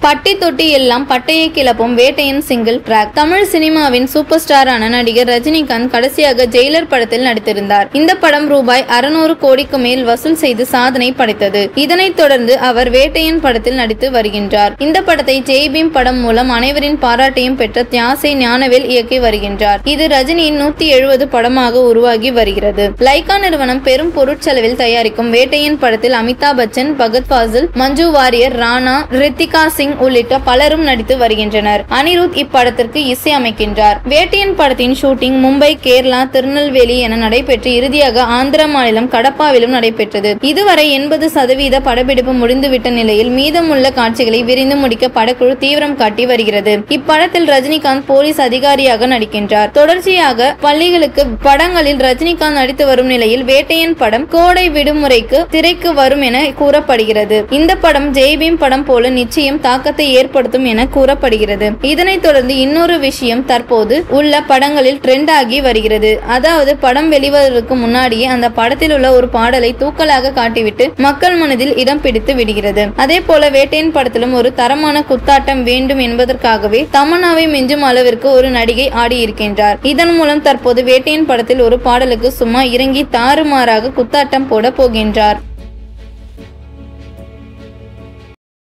பட்டி தொட்டி எல்லாம் பட்டையை கிளப்பும் வேட்டையன் சிங்கிள் டிராக். தமிழ் சினிமாவின் சூப்பர் ஸ்டாரான நடிகர் ரஜினிகாந்த் கடைசியாக ஜெயிலர் படத்தில் நடித்திருந்தார். இந்த படம் ரூபாய் 600 கோடிக்கு மேல் வசூல் செய்து சாதனை படைத்தது. இதனைத் தொடர்ந்து அவர் வேட்டையன் படத்தில் நடித்து வருகின்றார். இந்த படத்தை ஜெய் பீம் படம் மூலம் அனைவரின் பாராட்டையும் பெற்ற தியாசை ஞானவேல் இயக்கி வருகின்றார். இது ரஜினியின் 170 படமாக உருவாகி வருகிறது. லைகா நிறுவனம் பெரும் பொருட்செலவில் தயாரிக்கும் வேட்டையன் படத்தில் அமிதாப் பச்சன், பகத் ஃபாசில், மஞ்சு வாரியர், ராணா, ரித்திகா சிங் உள்ளிட்ட பலரும் நடித்து வருகின்றனர். அனிருத் இப்படத்திற்கு இசை அமைக்கின்றார். வேட்டையன் படத்தின் ஷூட்டிங் மும்பை, கேரளா, திருநெல்வேலி என நடைபெற்று இறுதியாக ஆந்திர மாநிலம் கடப்பாவிலும் நடைபெற்றது. இதுவரை 80% படப்பிடிப்பு முடிந்துவிட்ட நிலையில் மீதமுள்ள காட்சிகளை விரைந்து முடிக்க படக்குழு தீவிரம் காட்டி வருகிறது. இப்படத்தில் ரஜினிகாந்த் போலீஸ் அதிகாரியாக நடிக்கின்றார். தொடர்ச்சியாக பள்ளிகளுக்கு படங்களில் ரஜினிகாந்த் நடித்து வரும் நிலையில் வேட்டையன் படம் கோடை விடுமுறைக்கு திரைக்கு வரும் என கூறப்படுகிறது. இந்த படம் ஜெய் பீம் படம் போல நிச்சயம் தாக்கத்தை ஏற்படுத்தும் என கூறப்படுகிறது. இதனைத் தொடர்ந்து இன்னொரு விஷயம் தற்போது உள்ள படங்களில் ட்ரெண்ட் ஆகி வருகிறது. அதாவது படம் வெளிவதற்கு முன்னாடியே அந்த படத்தில் உள்ள ஒரு பாடலை தூக்கலாக காட்டிவிட்டு மக்கள் மனதில் இடம் பிடித்து விடுகிறது. அதே போல வேட்டையன் படத்திலும் ஒரு தரமான குத்தாட்டம் வேண்டும் என்பதற்காகவே தமன்னாவை மிஞ்சும் அளவிற்கு ஒரு நடிகை ஆடியிருக்கின்றார். இதன் மூலம் தற்போது வேட்டையன் படத்தில் ஒரு பாடலுக்கு சும்மா இறங்கி தாறுமாறாக குத்தாட்டம் போட போகின்றார்.